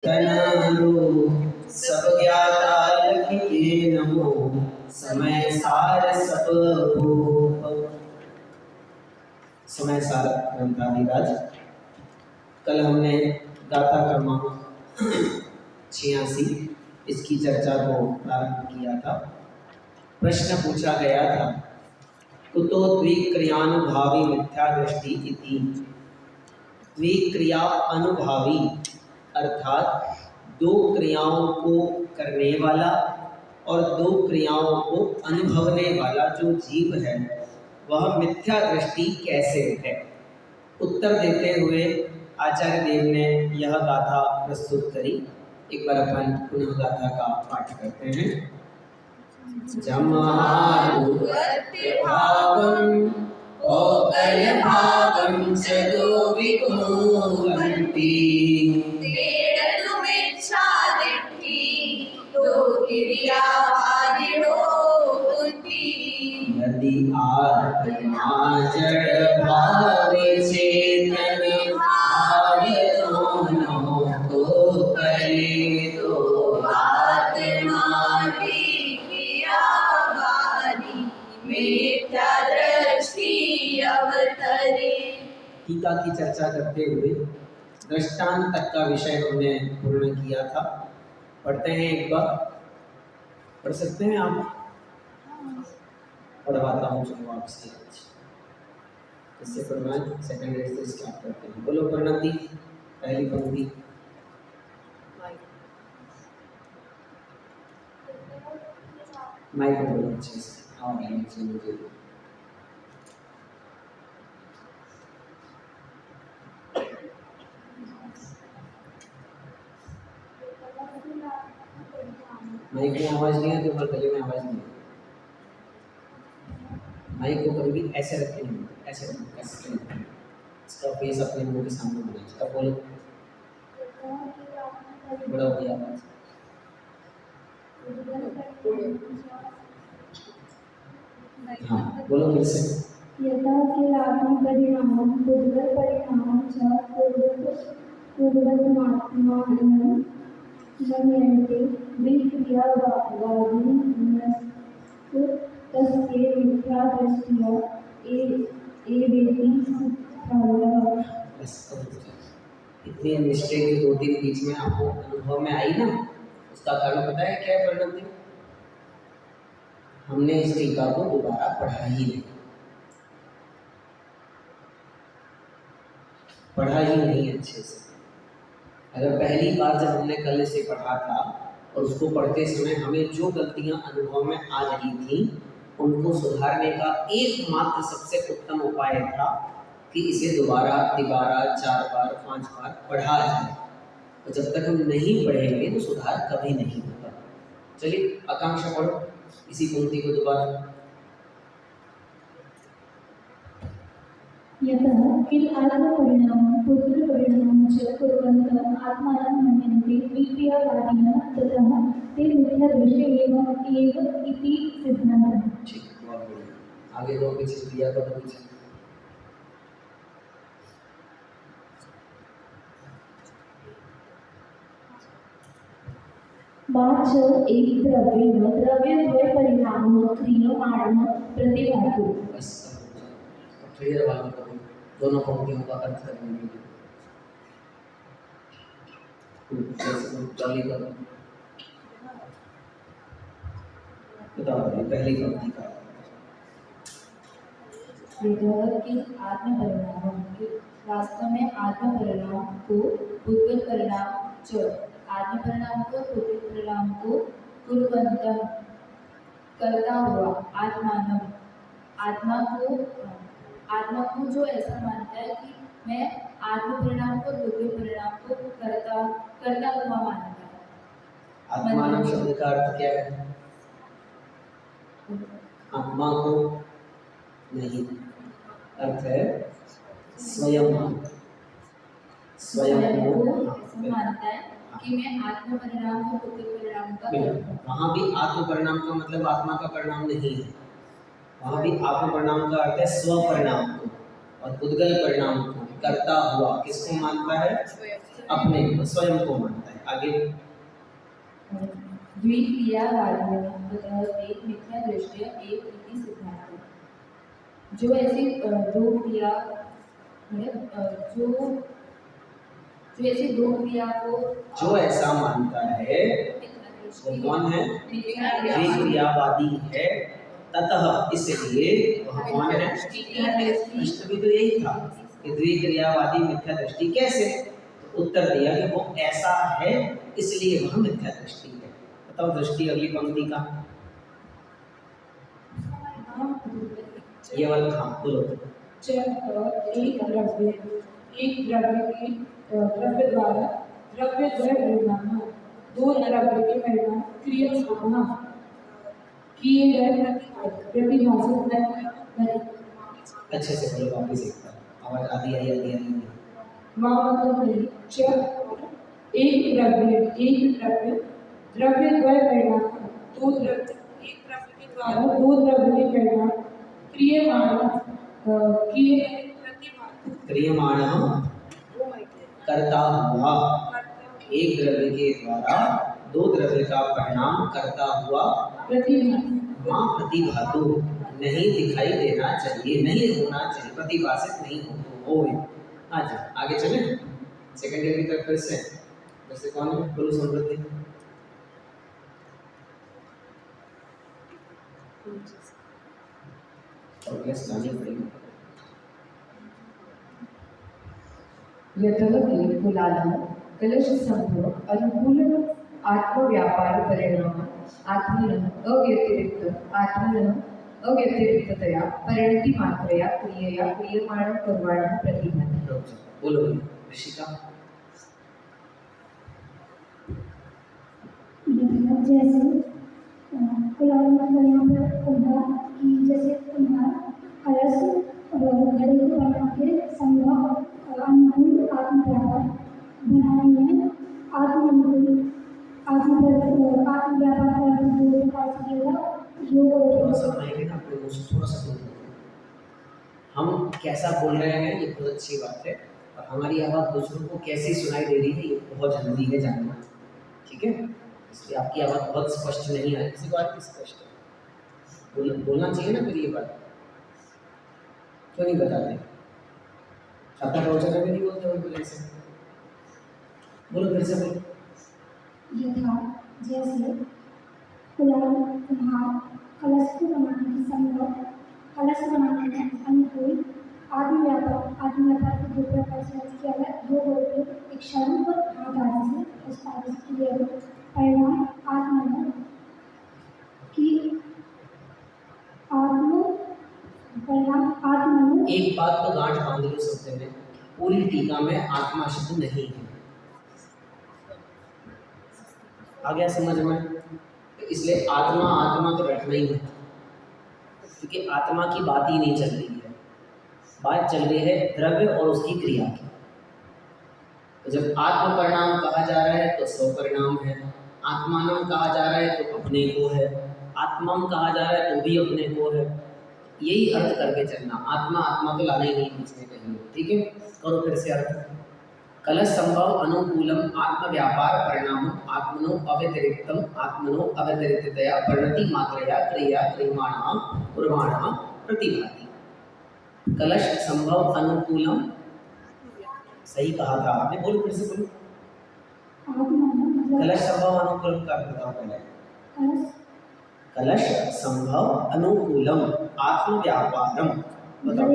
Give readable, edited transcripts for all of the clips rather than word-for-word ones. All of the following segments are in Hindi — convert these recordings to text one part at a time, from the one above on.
तनहु सब ज्ञाता लखिके नमो समय सार सब भूप। समय सार ग्रंथाधिराज। कल हमने गाथा क्रमांक 86 इसकी चर्चा को प्रारंभ किया था। प्रश्न पूछा गया था, कुतो द्विक्रियानुभावी मिथ्या दृष्टि इति। द्विक्रिया अनुभावी अर्थात दो क्रियाओं को करने वाला और दो क्रियाओं को अनुभवने वाला जो जीव है वह मिथ्या दृष्टि कैसे है। उत्तर देते हुए आचार्य देव ने यह गाथा प्रस्तुत करी। एक बार अपन पुनः गाथा का पाठ करते हैं। जमारुवर्त्यभावं ओकर्यभावं च दो विकुर्वन्ति तेडनुमिच्छादित्ति दो क्रियावादिनो बुद्धि। यदि आत्मा जड़ भाव चेतन भाव दोनों को करे तो आत्मा की क्रियावादी मिथ्या दृष्टि अवतरे। टीका की चर्चा करते हुए दृष्टांत तक का विषय हमने पूर्ण किया था। पढ़ते हैं एक बार। पढ़ सकते हैं आप? पढ़वाता हूँ चलो आपसे। इससे पढ़वाएं। सेकंड ग्रेड से स्टार्ट करते हैं। बोलो प्रणति पहली पंक्ति। माइक में बोलो अच्छे से। हाँ मुझे माइक में आवाज नहीं है तो गले में आवाज नहीं है। माइक को कभी भी ऐसे रखें, ऐसे इसका फेस अपने मुंह के सामने होना चाहिए। अब बोलो, बड़ा हो गया आवाज। हाँ बोलो फिर से। यथा किलात्म परिणामं पूर्वत परिणामं च पूर्वतमात्मानं गम्यन्ते विक्रियावादिनस्तु तस्य मिथ्या दृष्टिया एवेति सिद्धान्तः। इतनी मिस्टेक जो दो तीन बीच में आपको अनुभव में आई ना, उसका कारण पता है क्या है? परिणाम हमने इस टीका को दोबारा पढ़ा ही नहीं अच्छे से। अगर पहली बार जब हमने कल इसे पढ़ा था और उसको पढ़ते समय हमें जो गलतियां अनुभव में आ रही थी उनको सुधारने का एकमात्र सबसे उत्तम उपाय था कि इसे दोबारा, तिबारा, 4 बार, 5 बार पढ़ा जाए। और जब तक हम नहीं पढ़ेंगे तो सुधार कभी नहीं होगा। चलिए आकांक्षा पढ़ो इसी पंक्ति को दोबारा। यतः किल आत्मपरिणामं पूर्वपरिणामं च कुर्वन्तः आत्मानं मन्यन्ते विक्रियावादिनः ततः ते मिथ्या दृष्टि एव इति सिद्धान्तः। ठीक, बहुत बढ़िया। आगे दो पीछे दिया तो पीछे। वाच एक द्रव्येण द्रव्यद्वय परिणामः क्रियमाणः प्रतिभाति। बस क्लियर वाला करो दोनों पंक्तियों का अर्थ करने के लिए। चाली करो बताओ पहली पंक्ति का। आत्म परिणाम वास्तव में आत्म परिणाम को पूर्व परिणाम च आत्म परिणाम को पूर्व परिणाम को कुर्वन्तः करता हुआ आत्मा को जो ऐसा मानता है कि मैं आत्म परिणाम को पूर्व परिणाम को करता हुआ मानता है। आत्मानम शब्द का अर्थ क्या है? आत्मा को नहीं, अर्थ है स्वयं को मानता है कि मैं आत्म परिणाम को पूर्व परिणाम का। वहाँ भी आत्म परिणाम का मतलब आत्मा का परिणाम नहीं है। वहाँ भी आत्म परिणाम का अर्थ है स्व परिणाम को, और उद्गल परिणाम को करता हुआ किसको मानता है? अपने स्वयं को मानता है। आगे द्विक्रियावादिनः ततः ते मिथ्यादृष्ट्या एक इति सिद्धान्त। जो ऐसी दो क्रिया मतलब जो ऐसी दो क्रिया को जो ऐसा मानता है वो कौन है? द्विक्रियावादी है। ततः इसलिए वह कौन है? प्रश्न भी तो यही था कि द्विक्रियावादी मिथ्या दृष्टि कैसे? तो उत्तर दिया कि वो ऐसा है इसलिए वह मिथ्या दृष्टि है। बताओ दृष्टि अगली पंक्ति का ये वाला। हाँ बोलो। एक द्रव्य की द्रव्य द्वारा द्रव्य द्वय परिणाम, दो द्रव्य के परिणाम क्रिया किए गए प्रतिभाषित अच्छे से बोलो, वापिस एक बार, आवाज आधी आई। मतलब एक द्रव्य द्रव्य द्वय परिणाम, दो द्रव्य एक द्रव्य के द्वारा दो द्रव्य के परिणाम क्रियमाण करता हुआ, एक द्रव्य के द्वारा दो द्रव्य का परिणाम करता हुआ प्रतिभातु नहीं दिखाई देना चाहिए, नहीं होना चाहिए, प्रतिभाषित नहीं हो। अच्छा आगे चले सेकंड ईयर की तरफ फिर से। जैसे कौन है? बोलो समृद्धि। प्रोग्रेस लानी पड़ेगी। यतः कुलालः कलश संभव अनुकूल आत्मव्यापार परिणाम आत्मनः अव्यतिरिक्ततया परिणति मात्रया क्रियया क्रियमाणं कुर्वाणः प्रतिभाति। बोलो ऋषिका। जैसे कुलाल मतलब यहाँ पर कुम्हार की, जैसे कुम्हार कलश घड़े को बना के संभव अनुकूल आत्मव्यापार बनाने में आत्मव्यापार थोड़ा सा हम कैसा बोल रहे हैं ये बहुत अच्छी बात है, और हमारी आवाज़ दूसरों को कैसी सुनाई दे रही है ये बहुत जरूरी है जानना। ठीक है, इसलिए आपकी आवाज़ बहुत स्पष्ट नहीं है, किसी बात की स्पष्ट है बोलना चाहिए ना। फिर ये बात क्यों नहीं बताते? छाता प्रवचन में नहीं बोलते हो फिर ऐसे। बोलो फिर से बोलो। यथा जैसे कुलाल कुम्हार कलश को बनाने की संभव कलश बनाने में अनुकूल आत्मव्यापार को दो प्रकार से किया गया। दो बोलते एक शरीर पर हाथ आने से स्थापित किए गए परिणाम आत्मन की आत्मन। एक बात तो गांठ बांध लो शब्द में, पूरी टीका में आत्मा शब्द नहीं है। आ गया समझ में? तो इसलिए आत्मा तो रखना ही है, क्योंकि आत्मा की बात ही नहीं चल रही है, बात चल रही है द्रव्य और उसकी क्रिया की। तो जब आत्म परिणाम कहा जा रहा है तो स्व परिणाम है, आत्मानम कहा जा रहा है तो अपने को है, आत्मम कहा जा रहा है तो भी अपने को है। यही अर्थ करके चलना, आत्मा तो लाना ही नहीं इसमें कहीं। ठीक है, करो फिर से अर्थ। कलश संभव अनुकूलम आत्मव्यापार परिणाम आत्मनो अव्यतिरिक्ततया परिणति मात्रया क्रिया क्रियमाणा कुर्वाणा प्रतिभाति। कलश संभव अनुकूलम, सही कहा था आपने, बोलो फिर से बोलो। कलश संभव अनुकूलम का अर्थ बताओ पहले। कलश संभव अनुकूलम आत्मव्यापारम बताओ।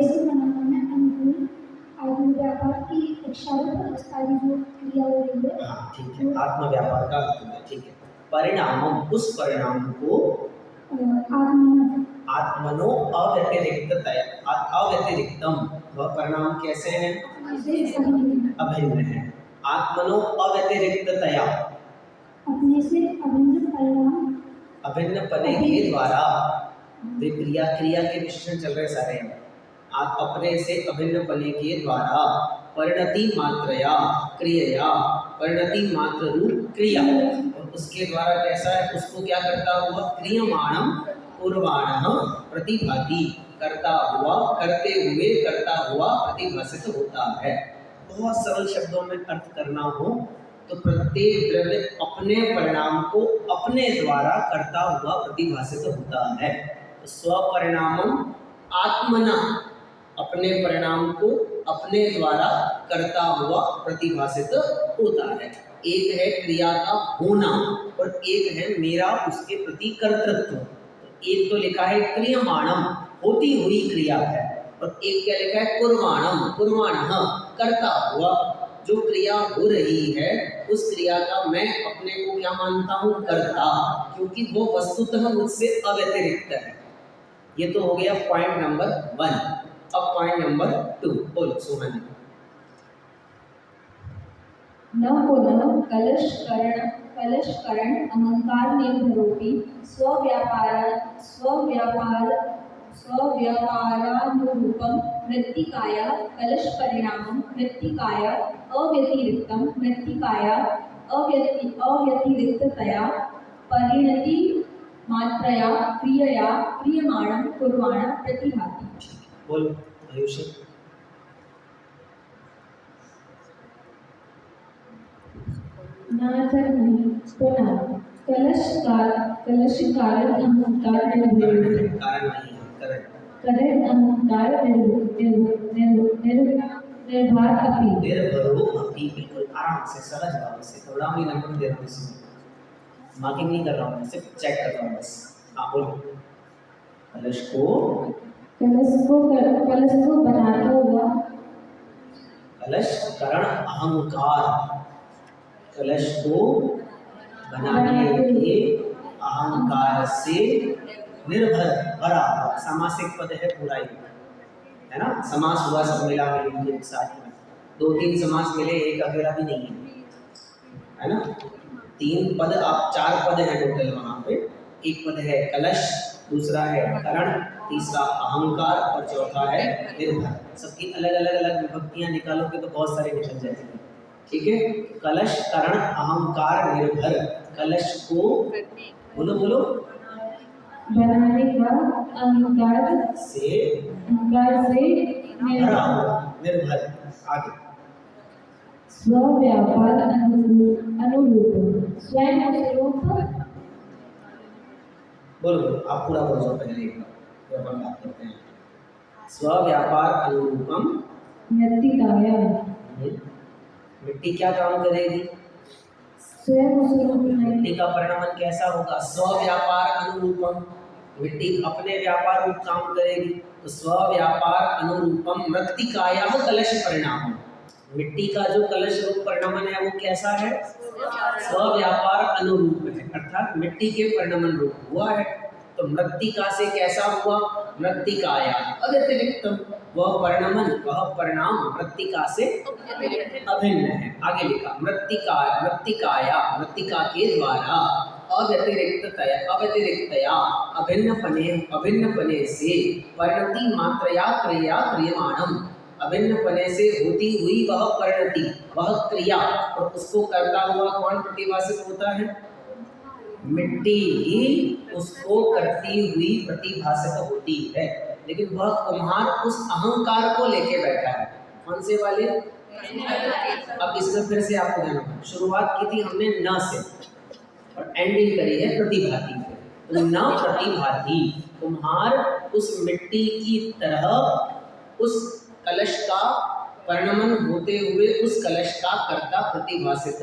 आत्मव्यापार की इच्छा सारी जो क्रिया हो रही है। हाँ ठीक है, आत्मव्यापार का अर्थ है। ठीक है, परिणामम, उस परिणाम को आत्मनो अव्यतिरिक्तम, वह परिणाम कैसे है? अभिन्न है। आत्मनो अव्यतिरिक्ततया, अपने से अभिन्न परिणाम, अभिन्न पने के द्वारा। क्रिया के विशेषण चल रहे सारे। आप अपने से अभिन्न पने के द्वारा परिणति मात्रया क्रियया, परिणति मात्र रूप क्रिया, और उसके द्वारा कैसा है? उसको क्या करता हुआ? क्रियमाणम कुर्वाणः प्रतिभाति, करता हुआ, करते हुए, करता हुआ प्रतिभासित होता है। बहुत सरल शब्दों में अर्थ करना हो तो प्रत्येक द्रव्य अपने परिणाम को अपने द्वारा करता हुआ प्रतिभाषित होता है। तो स्वपरिणामम आत्मना, अपने परिणाम को अपने द्वारा करता हुआ प्रतिभाषित होता है। एक है क्रिया का होना और एक है मेरा उसके प्रति कर्तृत्व। एक तो लिखा है क्रियमाणम, होती हुई क्रिया है, और एक क्या लिखा है कुर्वाणम, कुर्वाणः, करता हुआ। जो क्रिया हो रही है उस क्रिया का मैं अपने को क्या मानता हूँ, कर्ता, क्योंकि वो वस्तुतः मुझसे अव्यतिरिक्त है। ये तो हो गया पॉइंट नंबर 1। अब पॉइंट नंबर 2 बोल सुमन। न पुनः कलशकरण अहंकार निर्भरोपि स्वव्यापारानुरूपं मृत्तिकाया कलश परिणामं मृत्तिकाया अव्यतिरिक्तं मृत्तिकाया अव्यतिरिक्ततया परिणति मात्रया क्रियया क्रियमाणं कुर्वाण प्रतिभाति। बोल आयुष। नाथर नहीं पुनः कलश कारण अहंकार निर्भर कारण नहीं है, कारण करण अहंकार निर्भर अपि निर्भरो अपनी, बिल्कुल आराम से सहज भाव से, थोड़ा भी नंबर दे रहा हूँ इसमें, मार्किंग नहीं कर रहा हूँ, सिर्फ चेक कर रहा हूँ बस। हाँ बोलो। कलश को बनाता हुआ कलश करण अहंकार, कलश को बनाने के अहंकार से निर्भर, भरा, सामासिक पद है पूरा ही, है ना, समास हुआ सब मिला के एक साथ में, 2-3 समास मिले, एक अकेला भी नहीं है ना। 3 पद, आप 4 पद हैं टोटल वहाँ पे। एक पद है कलश, दूसरा है करण, तीसरा अहंकार और चौथा है निर्भर। सबकी अलग अलग विभक्तियां निकालोगे तो बहुत सारे निकल जाएंगे। ठीक है, कलश करण अहंकार निर्भर, कलश को बोलो बोलो बनाने का अहंकार से भरा हुआ निर्भर। आगे स्वव्यापार अनुरूप स्वयं स्वरूप बोलो, आप पूरा बोलो पहले एक बार, अपन बात करते हैं। स्वव्यापार अनुरूपम मृत्तिकाया, मिट्टी क्या काम करेगी, स्वयं स्वरूप मिट्टी का परिणाम कैसा होगा, स्वव्यापार अनुरूपम, मिट्टी अपने व्यापार रूप काम करेगी। तो स्वव्यापार अनुरूपम मृत्तिकाया कलश परिणाम, मिट्टी का जो कलश रूप परिणामन है वो कैसा है, स्वव्यापार अनुरूप है, अर्थात मिट्टी के परिणामन रूप हुआ है। तो मृत्तिका से कैसा हुआ, मृत्तिकाया अव्यतिरिक्त, वह परिणाम मृत्तिका से अभिन्न है। आगे लिखा मृत्तिकाया, मृत्तिका के द्वारा अव्यतिरिक्तया अभिन्न पने से परिणति मात्रया क्रिया क्रियमाणम, अभिन्न पने से होती हुई वह परिणति, वह क्रिया, और उसको करता हुआ कौन प्रतिभाषित होता है, मिट्टी ही उसको करती हुई प्रतिभाषित होती है। लेकिन वह कुम्हार उस अहंकार को लेके बैठा है, कौन से वाले। अब इसमें फिर से आपको ध्यान रखना, शुरुआत की थी हमने न से और एंडिंग करी है प्रतिभाति पे। तो न प्रतिभाति, कुम्हार उस मिट्टी की तरह उस कलश का परिणमन होते हुए उस कलश का कर्ता प्रतिभाषित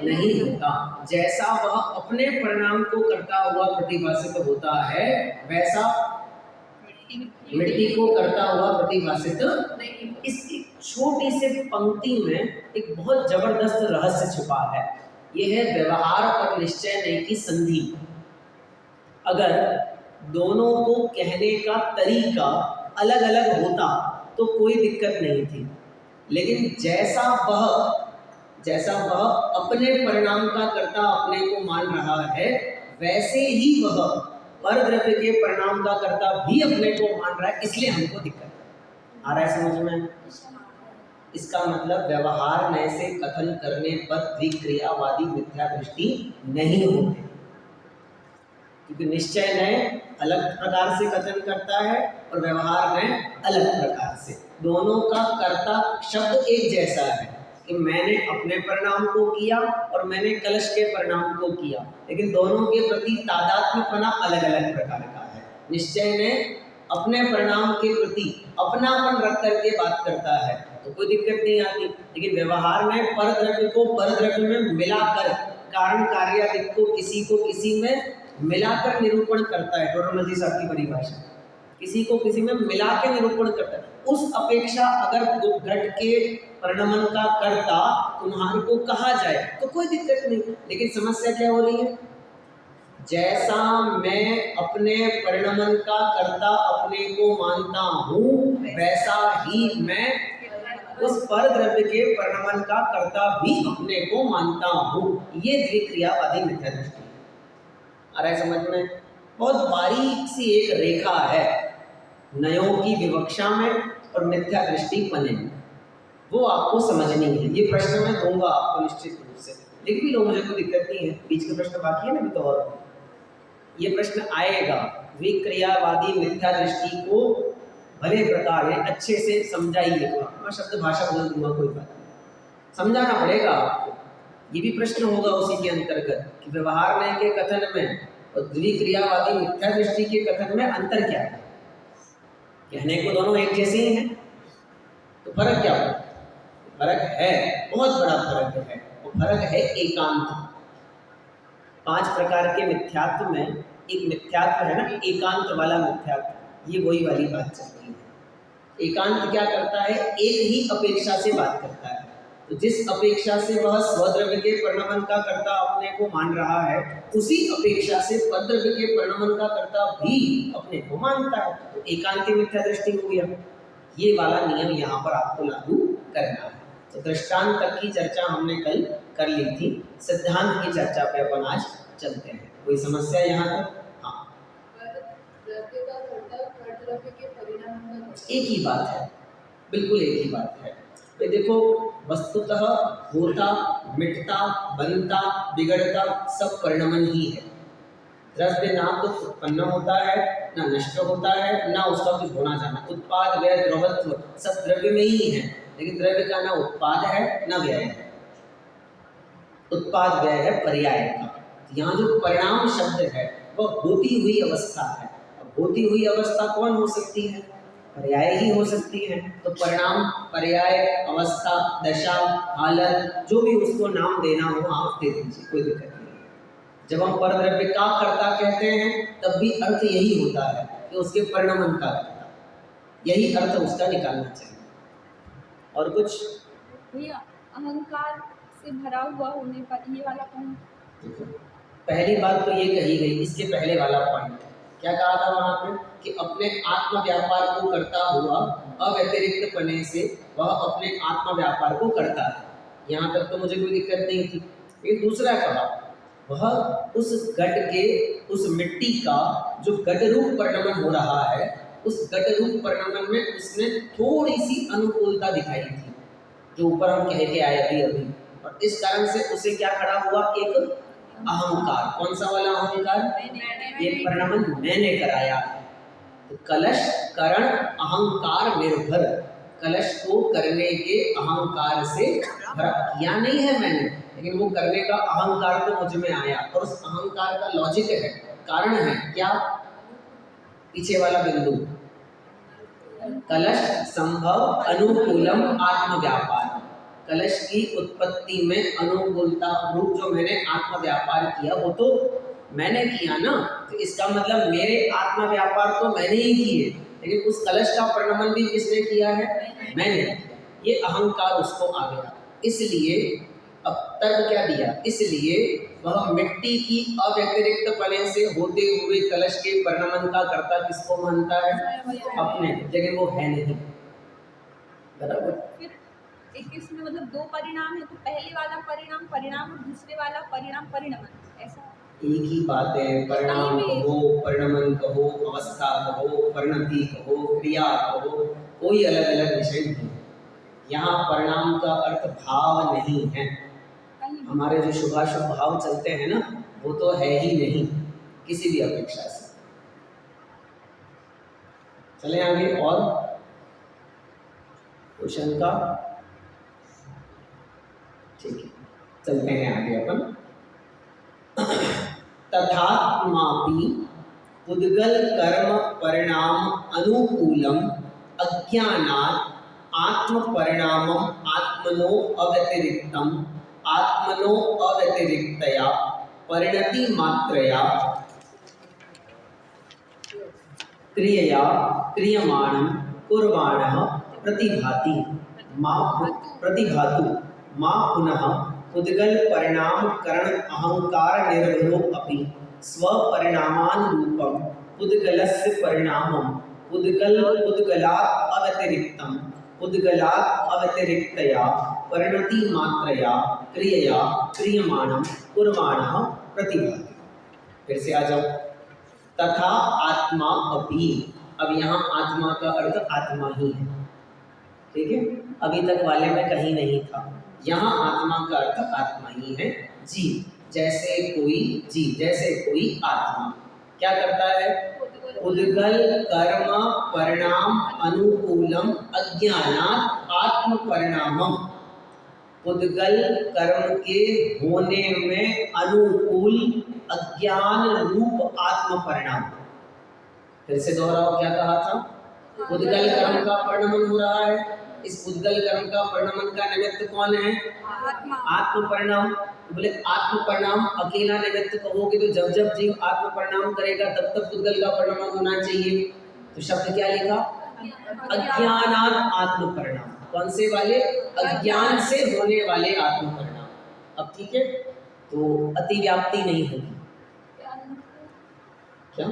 नहीं होता। जैसा वह अपने परिणाम को करता हुआ प्रतिभाषित होता है, वैसा मिट्टी को करता हुआ प्रतिभाषित नहीं। इस छोटी से पंक्ति में एक बहुत जबरदस्त रहस्य छुपा है। यह है व्यवहार और निश्चय नय की संधि। अगर दोनों को कहने का तरीका अलग अलग होता तो कोई दिक्कत नहीं थी, लेकिन जैसा वह अपने परिणाम का कर्ता अपने को मान रहा है, वैसे ही वह परद्रव्य के परिणाम का कर्ता भी अपने को मान रहा है, इसलिए हमको दिक्कत आ रहा है। समझ में? इसका मतलब व्यवहार नय से कथन करने पर द्विक्रियावादी मिथ्या दृष्टि नहीं होती, क्योंकि निश्चय नय अलग प्रकार से कथन करता है और व्यवहार नय अलग प्रकार से। दोनों का कर्ता शब्द एक जैसा है, कि मैंने अपने परिणाम को किया और मैंने कलश के परिणाम को किया, लेकिन दोनों के प्रति तादात्म्यपना अलग अलग प्रकार का है। निश्चय ने अपने परिणाम के प्रति अपनापन रख करके बात करता है तो कोई दिक्कत नहीं आती, लेकिन व्यवहार में पर द्रव्य को पर द्रव्य में मिलाकर, कारण कार्यादिक को किसी में मिलाकर निरूपण करता है। डोरमल साहब की परिभाषा, किसी को किसी में मिला के निरूपण करता है। उस अपेक्षा अगर घट के परिणमन का कर्ता तुम्हारे को कहा जाए तो कोई दिक्कत नहीं, लेकिन समस्या क्या हो रही है, जैसा मैं अपने परिणमन का कर्ता अपने को मानता हूँ वैसा ही मैं उस पर द्रव्य के परिणमन का कर्ता भी अपने को मानता हूँ। ये द्विक्रियावादी मिथ्या दृष्टि है। आ रहा है समझ में? बहुत बारीक सी एक रेखा है नयों की विवक्षा में और मिथ्या दृष्टि पने में, वो आपको समझनी है। ये प्रश्न मैं दूंगा आपको निश्चित रूप से, लिख भी लो, मुझे कोई दिक्कत नहीं है। बीच के प्रश्न बाकी है ना, भी तो और ये प्रश्न आएगा। विक्रियावादी मिथ्या दृष्टि को भले प्रकार है अच्छे से समझाइए। मैं शब्द भाषा बोल दूंगा, कोई बात नहीं, समझाना पड़ेगा आपको। ये भी प्रश्न होगा उसी के अंतर्गत कि व्यवहार नय के कथन में और द्विक्रियावादी मिथ्या दृष्टि के कथन में अंतर क्या है। कहने को दोनों एक जैसे ही हैं, तो फर्क क्या होगा? फर्क है, बहुत बड़ा फर्क है। वो फर्क है एकांत। 5 प्रकार के मिथ्यात्व में एक मिथ्यात्व है ना, एकांत वाला मिथ्यात्व। ये वही वाली बात चल रही है। एकांत क्या करता है, एक ही अपेक्षा से बात करता है। तो जिस अपेक्षा से वह स्वद्रव्य के परिणमन का कर्ता अपने को मान रहा है, उसी अपेक्षा से पद्रव्य के परिणमन का कर्ता भी अपने को मानता है। तो एकांती मिथ्या दृष्टि हो गया। ये वाला नियम यहाँ पर आपको लागू करना है। तो दृष्टांत तक की चर्चा हमने कल कर ली थी, सिद्धांत की चर्चा पे अपन आज चलते हैं। कोई समस्या यहाँ तक? हाँ, द्रव्य का कर्ता पर द्रव्य के परिणाम का कर्ता। एक ही बात है, बिल्कुल एक ही बात है। तो देखो, वस्तुतः होता, मिटता, बनता, बिगड़ता सब परिणमन ही है। द्रव्य ना तो उत्पन्न होता है, ना नष्ट होता है, ना उसका कुछ होना जाना। उत्पाद व्यय द्रवत्व सब द्रव्य में ही है, लेकिन द्रव्य का ना उत्पाद है ना व्यय है। उत्पाद व्यय है पर्याय का। यहाँ जो परिणाम शब्द है वह होती हुई अवस्था है। अब होती हुई अवस्था कौन हो सकती है? पर्याय ही हो सकती है। तो परिणाम, पर्याय, अवस्था, दशा, हालत, जो भी उसको नाम देना हो आप दे दीजिए, कोई दिक्कत नहीं। जब हम परद्रव्य का कर्ता कहते हैं तब भी अर्थ यही होता है कि उसके परिणमन का कर्ता, यही अर्थ उसका निकालना चाहिए। और कुछ? भैया, अहंकार से भरा हुआ होने पर ये वाला पॉइंट। पहली बात तो ये कही गई, इसके पहले वाला पॉइंट क्या कहा था वहां पे कि अपने आत्म व्यापार को करता हुआ अव्यतिरिक्त पने से वह अपने आत्म व्यापार को करता है। यहाँ तक तो मुझे कोई दिक्कत नहीं थी। लेकिन दूसरा कहा, वह उस घट के, उस मिट्टी का जो घट रूप परिणमन हो रहा है, उस घट रूप परिणमन में उसने थोड़ी सी अनुकूलता दिखाई थी, जो ऊपर हम कह के आए अभी। और इस कारण से उसे क्या खड़ा हुआ, एक अहंकार। कौन सा वाला अहंकार? ये परिणमन मैंने कराया। तो कलश करण अहंकार निर्भर, कलश को करने के अहंकार से भरा। किया नहीं है मैंने, लेकिन वो करने का अहंकार तो मुझ में आया। और उस अहंकार का लॉजिक है, कारण है क्या? पीछे वाला बिंदु, कलश संभव अनुकूलम आत्म व्यापार। कलश की उत्पत्ति में अनुकूलता रूप जो मैंने आत्म व्यापार किया वो तो मैंने किया ना। तो इसका मतलब मेरे आत्म व्यापार तो मैंने ही किए, लेकिन उस कलश का परिणमन भी किसने किया है? मैंने। ये अहंकार उसको आ गया। इसलिए अब तर्क क्या दिया? इसलिए वह मिट्टी की अव्यतिरिक्त पने से होते हुए कलश के परिणमन का कर्ता किसको मानता है? अपने, लेकिन वो है नहीं। बराबर। फिर एक इसमें मतलब 2 परिणाम है, तो पहले वाला परिणाम परिणाम और दूसरे वाला परिणाम परिणमन, ऐसा एक ही बात है। परिणाम कहो, परिणमन कहो, अवस्था कहो, परिणति कहो, क्रिया कहो, कोई अलग अलग विषय नहीं। यहाँ परिणाम का अर्थ भाव नहीं है। हमारे जो शुभाशुभ भाव चलते हैं ना, वो तो है ही नहीं किसी भी अपेक्षा से। चले आगे। और क्वेश्चन का ठीक है, चलते हैं आगे अपन। तथात्मापि पुद्गल कर्म परिणाम अनुकूलम अज्ञानात् आत्म परिणामम आत्मनो अव्यतिरिक्तम आत्मनो अव्यतिरिक्तया परिणति मात्रया क्रियया क्रियमाणं कुर्वाणः प्रतिभाति मा पुनः पुद्गल परिणाम करण अहंकार निर्भरो अपि स्वपरिणामानुरूपं पुद्गलस्य परिणामं पुद्गलात् अव्यतिरिक्तया परिणति मात्रया क्रियया क्रियमाणं कुर्वाणः प्रतिभाति। फिर से आ जाओ। तथा आत्मा अपि, अब यहाँ आत्मा का अर्थ आत्मा ही है, ठीक है, अभी तक वाले में कहीं नहीं था। यहाँ आत्मा का अर्थ आत्मा ही है। जीव जैसे कोई आत्मा क्या करता है? उद्गल कर्म परिणाम अनुकूलम अज्ञानात् आत्म परिणामम, उद्गल कर्म के होने में अनुकूल अज्ञान रूप आत्म परिणाम। फिर से दोहराओ, क्या कहा था? उद्गल कर्म का परिणमन हो रहा है। इस उद्गल कर्म का परिणमन का निमित्त कौन है? आत्म परिणाम। बोले आत्म परिणाम अकेला निमित्त कहोगे तो जब जब जीव आत्म परिणाम करेगा तब तब उद्गल का परिणमन होना चाहिए। तो शब्द क्या लिखा? अज्ञानात् आत्म परिणाम। कौन से वाले? अज्ञान से होने वाले आत्म परिणाम। अब ठीक है, तो अतिव्याप्ति नहीं होगी। क्या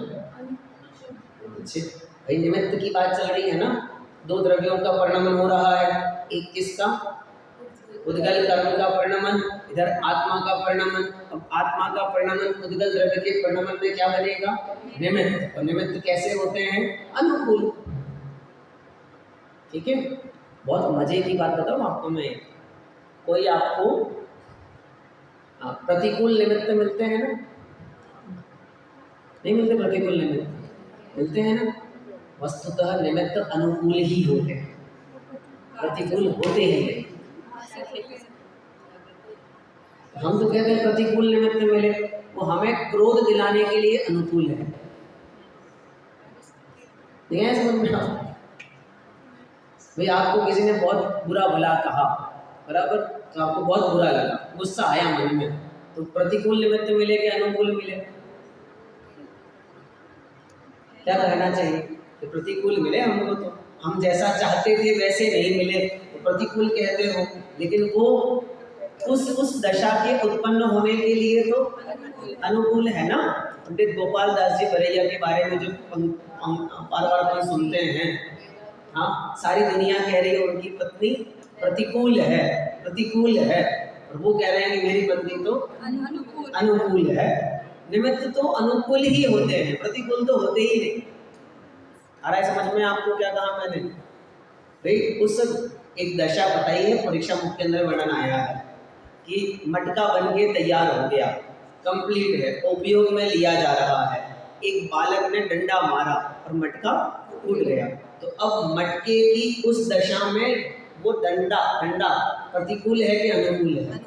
अच्छे भाई, निमित्त की बात चल रही है ना। दो द्रव्यों का परिणमन हो रहा है, एक किसका? उद्गल कर्म का परिणमन, इधर आत्मा का परिणमन। अब आत्मा का परिणमन उद्गल द्रव्य के परिणमन में क्या बनेगा? निमित्त। और निमित्त कैसे होते हैं? अनुकूल। ठीक है, बहुत मजे की बात बताऊं आपको मैं। कोई आपको प्रतिकूल निमित्त मिलते हैं ना? नहीं मिलते? प्रतिकूल निमित्त मिलते हैं ना? वस्तुतः निमित्त अनुकूल ही होते हैं, प्रतिकूल होते ही नहीं। हम तो कहते हैं प्रतिकूल निमित्त मिले, वो हमें क्रोध दिलाने के लिए अनुकूल है। नहीं है समझ में? भाई आपको किसी ने बहुत बुरा भला कहा, बराबर, तो आपको बहुत बुरा लगा, गुस्सा आया मन में, तो प्रतिकूल निमित्त मिले कि अनुकूल मिले? क्या कहना चाहिए? तो प्रतिकूल मिले हमको। तो हम जैसा चाहते थे वैसे नहीं मिले तो प्रतिकूल कहते हो, लेकिन वो उस दशा के उत्पन्न होने के लिए तो अनुकूल है ना। पंडित गोपाल दास जी बरैया के बारे में जो बार बार अपन सुनते हैं, हाँ, सारी दुनिया कह रही है उनकी पत्नी प्रतिकूल है, प्रतिकूल है, और वो कह रहे हैं कि मेरी पत्नी तो अनुकूल है। निमित्त तो अनुकूल ही होते हैं, प्रतिकूल तो होते ही नहीं। आ रहा है समझ में आपको क्या कहा मैंने? भाई उस एक दशा बताई है, परीक्षा मुख के अंदर वर्णन आया है कि मटका बन के तैयार हो गया, कंप्लीट है, उपयोग में लिया जा रहा है। एक बालक ने डंडा मारा और मटका टूट गया। तो अब मटके की उस दशा में वो डंडा प्रतिकूल है कि अनुकूल है?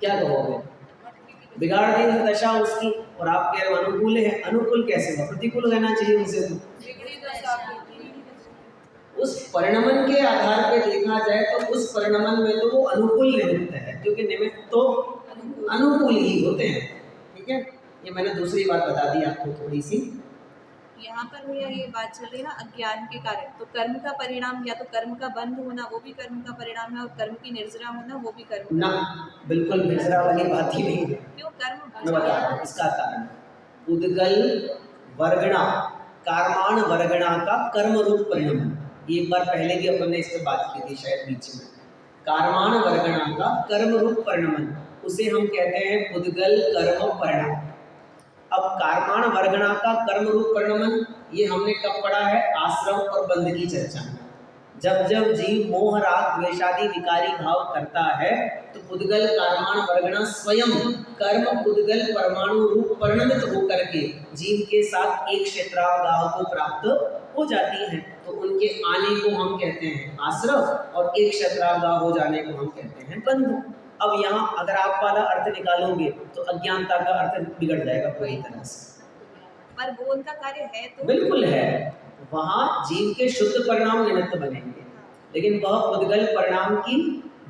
क्या कहोगे? बिगाड़ दी दशा उसकी, और आप कह रहे हो अनुकूल है। अनुकूल कैसे हुआ? प्रतिकूल रहना चाहिए उसे। तो उस परिणमन के आधार पे देखा जाए तो उस परिणमन में तो वो अनुकूल निमित्त है, क्योंकि निमित्त तो अनुकूल ही होते हैं। ठीक है, ये मैंने दूसरी बात बता दी आपको थोड़ी सी। यहाँ पर भैया ये बात चल रही है ना अज्ञान के कारण, तो कर्म का परिणाम या तो कर्म का बंध होना वो भी कर्म का परिणाम है, और कर्म की निर्जरा होना वो भी कर्म ना, बिल्कुल निर्जरा वाली बात ही नहीं है। क्यों? कर्म मैं बता रहा हूँ इसका कारण। उद्गल वर्गणा, कार्माण वर्गणा का कर्म रूप परिणाम। ये एक बार पहले भी अपन ने इस पर बात की थी शायद बीच में। कार्माण वर्गणा का कर्म रूप परिणाम, उसे हम कहते हैं उद्गल कर्म परिणाम। अब कार्माण वर्गणा का कर्म रूप परिणाम ये हमने कब पढ़ा है? आश्रम और बंध की चर्चा में। जब जब जीव मोह राग द्वेषादि विकारी भाव करता है तो पुद्गल कर्माण वर्गणा स्वयं कर्म पुद्गल परमाणु रूप परिणत होकर के जीव के साथ एक क्षेत्रावगाह को प्राप्त हो जाती है। तो उनके आने को हम कहते हैं आश्रव और एक क्षेत्रावगाह हो जाने को हम कहते हैं बंध। अब यहाँ अगर आप वाला अर्थ निकालोगे तो अज्ञानता का अर्थ बिगड़ जाएगा पूरी तरह से। पर वो उनका कार्य है तो बिल्कुल है, वहाँ जीव के शुद्ध परिणाम निमित्त बनेंगे, लेकिन वह पुद्गल परिणाम की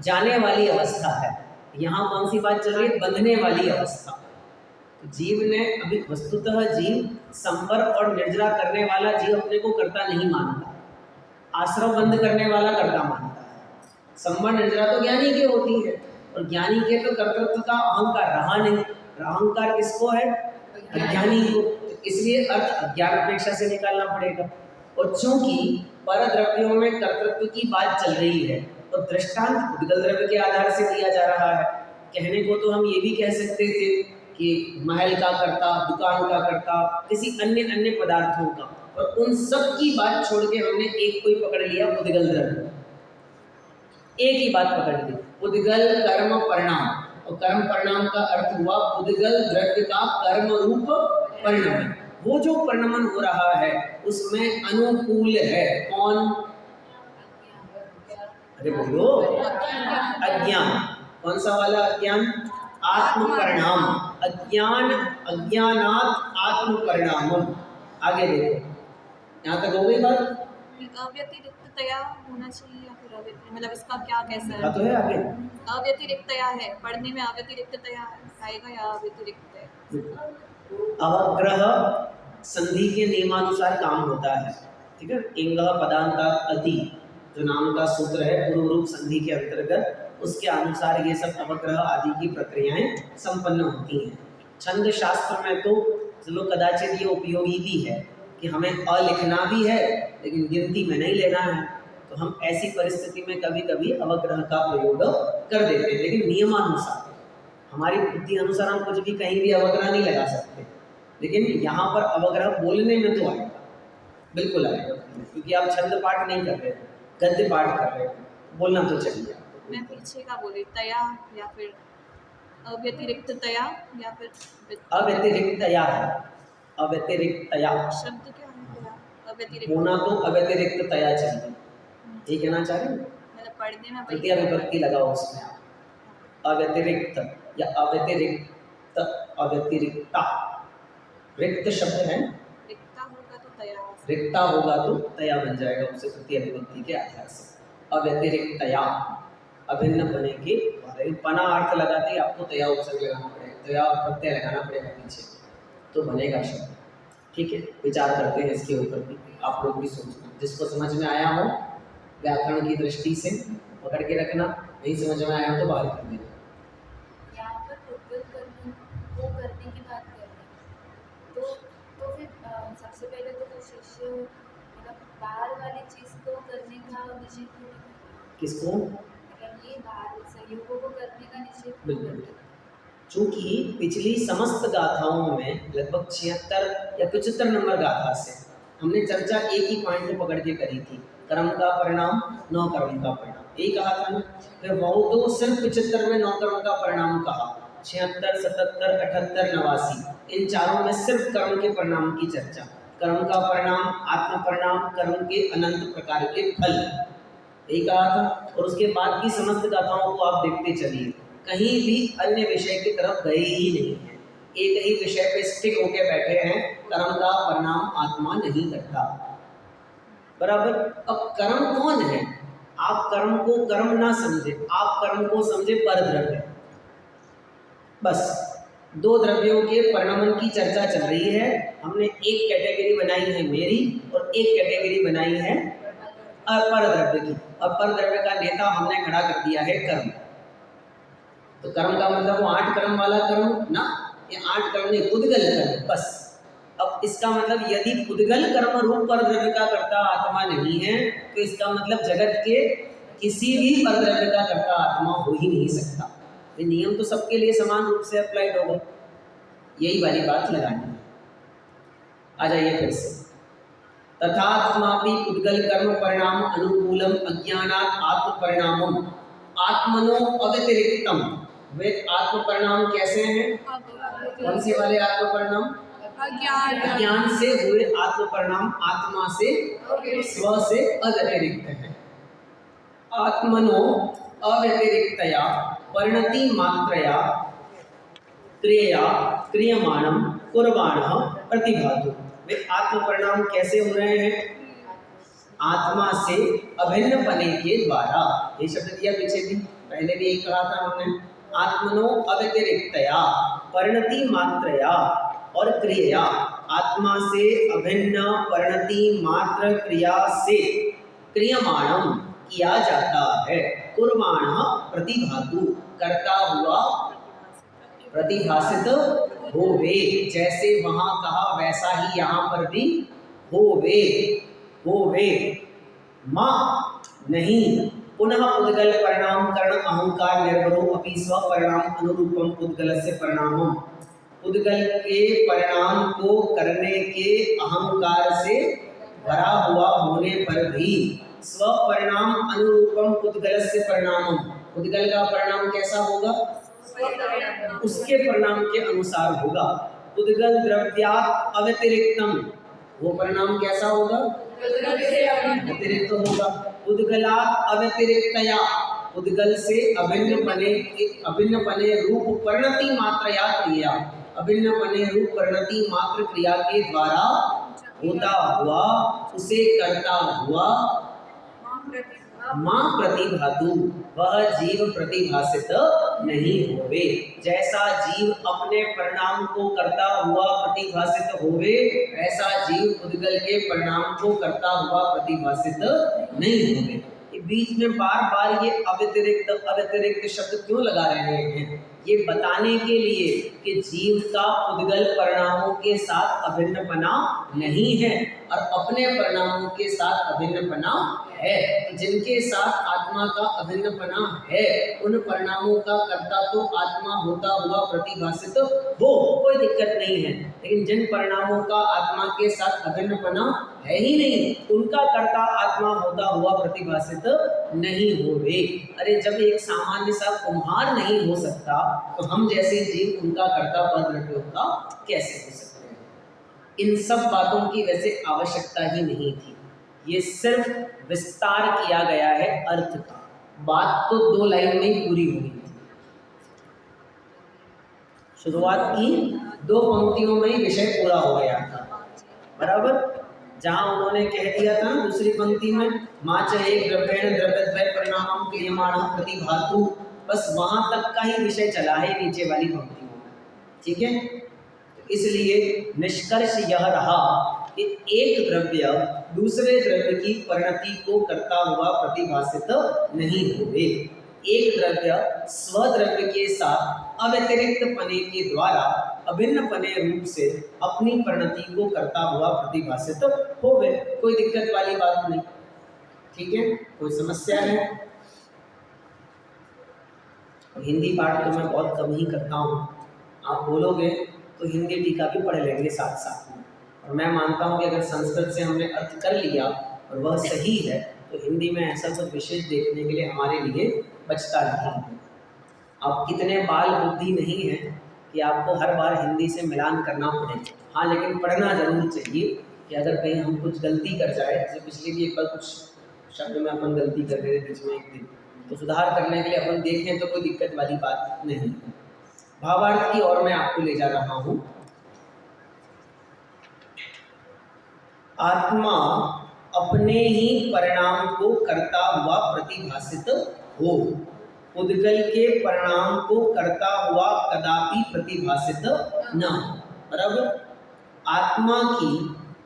जाने वाली अवस्था है। यहाँ कौन सी बात चल रही है? बंधने वाली अवस्था। जीव ने अभी वस्तुतः जीव संवर और निर्जरा करने वाला जीव अपने को कर्ता नहीं मानता, आश्रम बंद करने वाला कर्ता मानता है। संवर निर्जरा तो ज्ञानी की होती है और ज्ञानी के तो कर्तृत्व का अहंकार रहा नहीं। अहंकार किसको है? अज्ञानी को। तो इसलिए अर्थ अज्ञान अपेक्षा से निकालना पड़ेगा। और चूंकि पर द्रव्यों में कर्तृत्व की बात चल रही है तो दृष्टांत पुद्गल द्रव्य के आधार से दिया जा रहा है। कहने को तो हम ये भी कह सकते थे कि महल का कर्ता, दुकान का कर्ता, किसी अन्य पदार्थों का, और उन सब की बात छोड़ के हमने एक कोई पकड़ लिया, पुद्गल द्रव्य। एक ही बात पकड़ ली, पुद्गल कर्म परिणाम, और कर्म परिणाम का अर्थ हुआ पुद्गल द्रव्य का कर्म रूप परिणमन। वो जो परिणमन हो रहा है उसमें अनुकूल है कौन? अरे बोलो, अज्ञान। कौन सा वाला अज्ञान? आत्म परिणाम। अज्ञान अज्ञानात आत्म परिणाम। आगे देखो, यहाँ तक हो गई बात? अव्यतिरिक्तया होना चाहिए या फिर मतलब इसका क्या कैसा हाँ तो है आगे। अव्यतिरिक्तया है, पढ़ने में अव्यतिरिक्तया आएगा या अव्यतिरिक्त? अवग्रह संधि के नियमानुसार काम होता है, ठीक है। इंग पदांता अति जो नाम का सूत्र है पूर्व रूप संधि के अंतर्गत, उसके अनुसार ये सब अवग्रह आदि की प्रक्रियाएं संपन्न होती हैं। छंद शास्त्र में तो चलो कदाचित ये उपयोगी भी है कि हमें अ लिखना भी है लेकिन गिनती में नहीं लेना है, तो हम ऐसी परिस्थिति में कभी कभी अवग्रह का प्रयोग कर देते हैं, लेकिन नियमानुसार। हमारी बुद्धि अनुसार हम कुछ भी कहीं भी अवग्रह नहीं लगा सकते, लेकिन यहाँ पर अवग्रह बोलने में तो आएगा, बिल्कुल आएगा, क्योंकि आप छंद पाठ नहीं कर रहे, गद्य पाठ कर रहे, बोलना तो चाहिए। मैं पीछे का बोली तया या फिर अव्यतिरिक्तया या फिर अव्यतिरिक्तया है, अव्यतिरिक्तया शब्द क्या है? अव्यतिरिक्त होना तो अव्यतिरिक्तया चाहिए, ये कहना चाह रहे हैं। मतलब पढ़ने में तृतीय विभक्ति लगाओ उसमें, अव्यतिरिक्त या अव्यतिरिक्त, अव्यतिरिक्ता। रिक्त शब्द है, रिक्ता होगा तो तया, रिक्ता होगा तो तया बन जाएगा उसे तृतीय विभक्ति के आधार से। अव्यतिरिक्तया अभिन्न बने के पना अर्थ लगाते आपको तया उपसर्ग लगाना पड़ेगा, तया प्रत्यय लगाना पड़ेगा पीछे, तो बनेगा शब्द। ठीक है, विचार करते हैं इसके ऊपर भी, आप लोग भी सोचना, जिसको समझ में आया हो व्याकरण की दृष्टि से पकड़ के रखना, नहीं समझ में आया हो तो बाहर कर देना। यहाँ पर पुद्गल कर्म को करने की बात कर रहे हैं, तो फिर सबसे पहले तो शिष्य मतलब बाहर वाली चीज़ को करने का निषेध क्यों नहीं करता? किसको? मतलब ये बाहर संयोगों को करने का निषेध क्यों बिल्कुल, करता? चूँकि पिछली समस्त गाथाओं में लगभग 76 या 75 नंबर गाथा से हमने चर्चा एक ही पॉइंट को पकड़ के करी थी, कर्म का परिणाम, नौ कर्म का परिणाम, यही कहा था ना। फिर वो तो सिर्फ 75 में नौ कर्म का परिणाम कहा, 76, 77, 78, 89 इन चारों में सिर्फ कर्म के परिणाम की चर्चा, कर्म का परिणाम, आत्म परिणाम, कर्म के अनंत प्रकार के फल, यही कहा था। और उसके बाद की समस्त गाथाओं को आप देखते चलिए, कहीं भी अन्य विषय की तरफ गए ही नहीं है, एक ही विषय पे स्टिक होके बैठे हैं, कर्म का परिणाम आत्मा नहीं करता। बराबर। अब कर्म कौन है? आप कर्म को कर्म ना समझे, आप कर्म को समझे पर द्रव्य। बस दो द्रव्यों के परिणामन की चर्चा चल रही है। हमने एक कैटेगरी बनाई है मेरी और एक कैटेगरी बनाई है अपर द्रव्य की, और पर द्रव्य का नेता हमने खड़ा कर दिया है कर्म। तो कर्म का मतलब वो 8 कर्म वाला कर्म ना, ये 8 कर्म नहीं, पुद्गल कर्म बस। अब इसका मतलब यदि पुद्गल कर्म रूप पर द्रव्य का कर्ता आत्मा नहीं है तो इसका मतलब जगत के किसी भी पर द्रव्य का कर्ता आत्मा हो ही नहीं सकता। ये नियम तो सबके लिए समान रूप से अप्लाइड होगा, यही वाली बात लगानी है। आ जाइए फिर से, तथात्मापि पुद्गल कर्म परिणाम अनुकूलम अज्ञानात् आत्म परिणामम आत्मनो अव्यतिरिक्तम। वे आत्म परिणाम कैसे हैं? कौन से वाले आत्म परिणाम? अज्ञान से हुए आत्म परिणाम आत्मा से स्व से अव्यतिरिक्त है। आत्मनो अव्यतिरिक्तया परिणति मात्रया क्रिया क्रियमाणम कुर्वाणः प्रतिभातु। वे आत्म परिणाम कैसे हो रहे हैं? आत्मा से अभिन्न पने के द्वारा। ये शब्द दिया पीछे भी, पहले भी यही कहा था हमने। आत्मनो अव्यतिरिक्तया परिणति मात्रया और क्रिया, आत्मा से अभिन्न परिणति मात्र क्रिया से क्रियमाणम किया जाता है। कुर्वाणः प्रतिभातु करता हुआ प्रतिभासित होवे। जैसे वहां कहा वैसा ही यहाँ पर भी होवे। होवे मां नहीं। पुनः पुद्गल परिणाम करण अहंकार निर्भरो अपि स्व परिणाम अनुरूपम पुद्गलस्य परिणामम। पुद्गल के परिणाम को करने के अहंकार से भरा हुआ होने पर भी स्व परिणाम अनुरूपम पुद्गलस्य परिणामम। पुद्गल का परिणाम कैसा होगा? उसके परिणाम के अनुसार होगा। पुद्गल द्रव्यात् अव्यतिरिक्तम, वो परिणाम कैसा होगा? अतिरिक्त होगा। पुद्गलात् अव्यतिरिक्तया, पुद्गल से अभिन्न पने रूप परिणति मात्रया क्रिया, अभिन्न पने रूप परिणति मात्र क्रिया के द्वारा होता हुआ, उसे करता हुआ मां प्रतिभातु, वह जीव प्रतिभासित नहीं होवे। जैसा जीव अपने परिणाम को करता हुआ प्रतिभासित होवे, ऐसा जीव पुद्गल के परिणाम को करता हुआ प्रतिभासित नहीं होवे। बीच में बार बार ये अव्यतिरिक्त शब्द क्यों लगा रहे हैं? ये बताने के लिए कि जीव का पुद्गल परिणामों के साथ अभिन्नपना नहीं है और अपने परिणामों के साथ अभिन्नपना है। तो जिनके साथ आत्मा का अभिन्नपना है, उन परिणामों का कर्ता तो आत्मा होता हुआ प्रतिभासित हो, कोई दिक्कत नहीं है। लेकिन जिन परिणामों का आत्मा के साथ अभिन्नपना है ही नहीं, उनका कर्ता आत्मा होता हुआ प्रतिभासित नहीं होवे। अरे जब एक सामान्य सा कुम्हार नहीं हो सकता, तो हम जैसे जीव उनका कर्ता पद का कैसे हो सकते हैं? इन सब बातों की वैसे आवश्यकता ही नहीं थी। ये सिर्फ विस्तार किया गया है अर्थ का। बात तो 2 लाइन में ही पूरी हुई थी। शुरुआत की 2 पंक्तियों में ही विषय पूरा हो गया था, बराबर। जहां उन्होंने कह दिया था दूसरी पंक्ति में मां च एक द्रव्येण द्रव्यद्वय परिणामम क्रियमाणः प्रतिभातु, बस वहां तक का ही विषय चला है नीचे वाली पंक्तियों में, ठीक है। इसलिए निष्कर्ष यह रहा कि एक द्रव्य दूसरे द्रव्य की परिणति को करता हुआ प्रतिभासित नहीं होवे। एक द्रव्य स्वद्रव्य के साथ अव्यतिरिक्त पने के द्वारा अभिन्न पने रूप से अपनी परिणति को करता हुआ प्रतिभासित होवे। कोई दिक्कत वाली बात नहीं, ठीक है। कोई समस्या है? हिंदी पाठ तो मैं बहुत कम ही करता हूँ। आप बोलोगे तो हिंदी टीका भी पढ़ लेंगे साथ साथ में। और मैं मानता हूँ कि अगर संस्कृत से हमने अर्थ कर लिया और वह सही है, तो हिंदी में ऐसा कुछ विशेष देखने के लिए हमारे लिए बचता नहीं है। आप कितने बाल बुद्धि नहीं है कि आपको हर बार हिंदी से मिलान करना पड़े। हाँ, लेकिन पढ़ना जरूर चाहिए कि अगर कहीं हम कुछ गलती कर जाए, जैसे पिछली भी एक बार कुछ शब्द में अपन गलती कर रहे थे बीच में एक दिन, तो सुधार करने के लिए अपन देखें तो कोई दिक्कत वाली बात नहीं है। भावार्थ की ओर मैं आपको ले जा रहा हूँ। आत्मा अपने ही परिणाम को करता हुआ प्रतिभासित हो, पुद्गल के परिणाम को करता हुआ कदापि प्रतिभासित न हो, बराबर। आत्मा की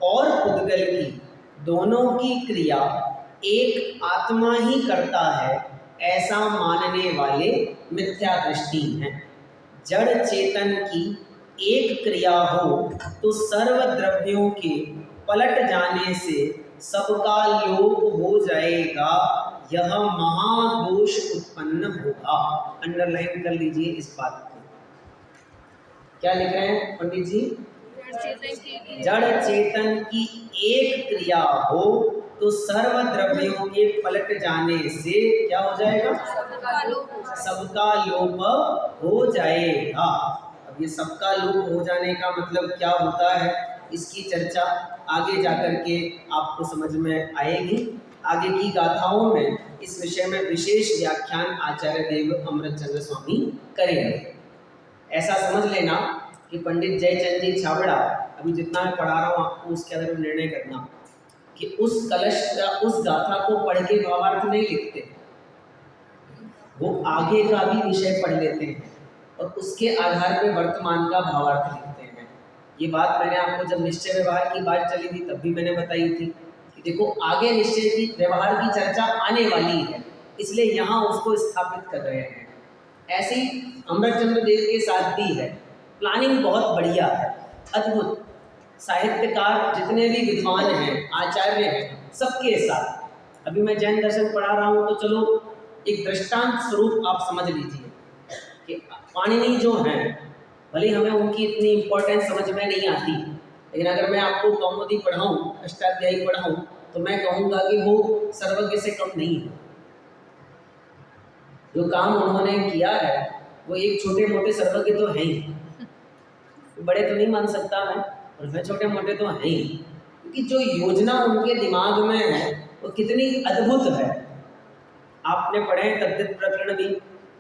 और पुद्गल की दोनों की क्रिया एक आत्मा ही करता है, ऐसा मानने वाले मिथ्या दृष्टि हैं। जड़ चेतन की एक क्रिया हो तो सर्व द्रव्यों के पलट जाने से सबका लोप हो जाएगा, यह महादोष उत्पन्न होगा। अंडरलाइन कर लीजिए इस बात को। क्या लिख रहे हैं पंडित जी? जड़ चेतन की एक क्रिया हो तो सर्व द्रव्यों के पलट जाने से क्या हो जाएगा? सबका लोप हो जाएगा। अब ये सबका लोप हो जाने का मतलब क्या होता है, इसकी चर्चा आगे जाकर के आपको समझ में आएगी। आगे की गाथाओं में इस विषय में विशेष व्याख्यान आचार्य देव अमृतचंद्र स्वामी करेंगे। ऐसा समझ लेना कि पंडित जयचंद जी छाबड़ा, अभी जितना मैं पढ़ा रहा हूँ आपको उसके अंदर निर्णय करना कि उस कलश का, उस गाथा को पढ़ के भावार्थ नहीं लिखते, वो आगे का भी विषय पढ़ लेते हैं और उसके आधार पर वर्तमान का भावार्थ लिखते हैं। ये बात मैंने आपको जब निश्चय व्यवहार की बात चली थी तब भी मैंने बताई थी कि देखो आगे निश्चय की व्यवहार की चर्चा आने वाली है, इसलिए यहाँ उसको स्थापित कर रहे हैं। ऐसे ही अमृतचंद्र देव के साथ भी है, प्लानिंग बहुत बढ़िया है, अद्भुत। साहित्यकार जितने भी विद्वान हैं, आचार्य हैं, सबके साथ। अभी मैं जैन दर्शन पढ़ा रहा हूँ तो चलो एक दृष्टांत स्वरूप आप समझ लीजिए कि पाणिनि जो हैं, भले हमें उनकी इतनी इम्पोर्टेंस समझ में नहीं आती, लेकिन अगर मैं आपको कौमुदी पढ़ाऊँ, अष्टाध्यायी पढ़ाऊँ, तो मैं कहूँगा कि वो सर्वज्ञ से कम नहीं है। जो काम उन्होंने किया है वो एक छोटे मोटे सर्वज्ञ तो हैं ही, बड़े तो नहीं मान सकता मैं, और वे छोटे मोटे तो हैं ही, क्योंकि जो योजना उनके दिमाग में है वो कितनी अद्भुत है। आपने पढ़े तद्धित प्रकरण भी,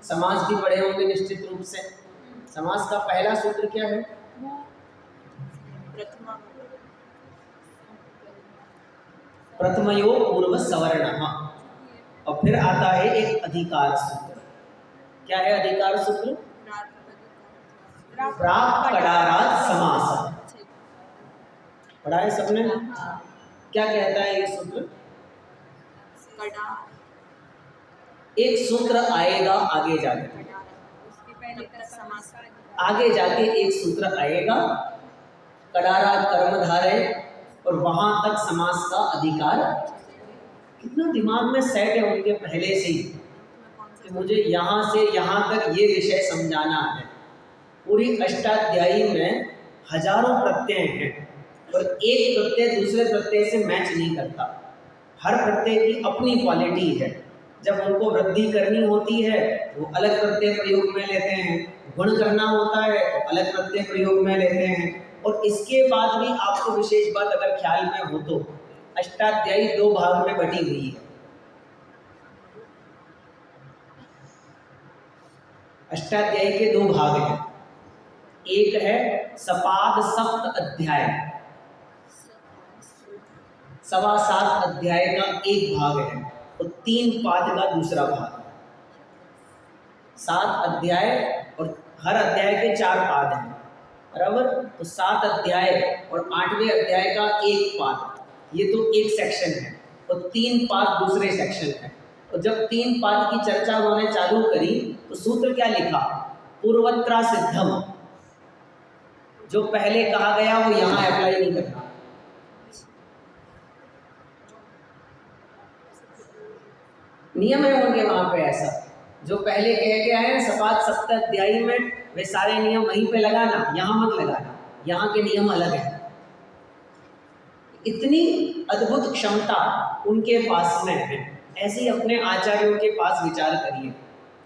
समास भी पढ़े होंगे निश्चित रूप से। समास का पहला सूत्र क्या है? प्रथमयो पूर्व सवर्णः। और फिर आता है एक अधिकार सूत्र। क्या है अधिकार सूत्र? प्राक कडारात समास। पढ़ा है सबने? क्या कहता है ये सूत्र? एक सूत्र आएगा आगे जाके, आगे जाके एक सूत्र आएगा, कडारात कर्मधारय, और वहां तक समास का अधिकार। कितना दिमाग में सेट है उनके पहले से ही कि मुझे यहाँ से यहाँ तक ये विषय समझाना है। पूरी अष्टाध्यायी में हजारों प्रत्यय हैं और एक प्रत्यय दूसरे प्रत्यय से मैच नहीं करता। हर प्रत्यय की अपनी क्वालिटी है। जब उनको वृद्धि करनी होती है वो अलग प्रत्यय प्रयोग में लेते हैं, गुण करना होता है तो अलग प्रत्यय प्रयोग में लेते हैं। और इसके बाद भी आपको विशेष बात अगर ख्याल में हो तो अष्टाध्यायी दो भाग में बटी हुई है। अष्टाध्यायी के दो भाग हैं। एक है सपाद सप्त अध्याय, 7.25 अध्याय का एक भाग है और 3 पाद का दूसरा भाग है। 7 अध्याय और हर अध्याय के 4 पाद हैं, बराबर। तो 7 अध्याय और 8वें अध्याय का एक पाद, ये तो एक सेक्शन है और 3 पाद दूसरे सेक्शन है। और जब 3 पाद की चर्चा उन्होंने चालू करी तो सूत्र क्या लिखा? पूर्वत्रा सिद्धम। जो पहले कहा गया वो यहाँ अप्लाई नहीं करना। नियम है उनके वहां पे ऐसा, जो पहले कह गया है सपाद सप्त अध्यायी में वे सारे नियम वहीं पे लगाना, यहाँ मत लगाना, यहाँ के नियम अलग है। इतनी अद्भुत क्षमता उनके पास में है। ऐसे ही अपने आचार्यों के पास विचार करिए।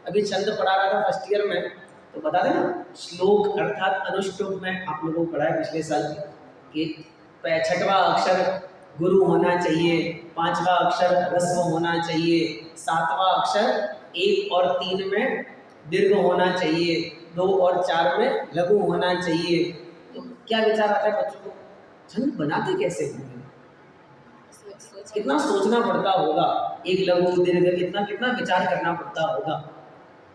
अभी छंद पढ़ा रहा था फर्स्ट ईयर में, तो बता देना श्लोक अर्थात अनुष्टुप में आप लोगों को पढ़ा है पिछले साल कि 6वां अक्षर गुरु होना चाहिए, 5वां अक्षर ह्रस्व होना चाहिए, 7वां अक्षर 1 और 3 में दीर्घ होना चाहिए, 2 और 4 में लघु होना चाहिए। तो क्या विचार आता है बच्चों को? छंद बनाते कैसे होंगे? कितना सोचना पड़ता होगा, एक लघु दीर्घ कितना कितना विचार करना पड़ता होगा।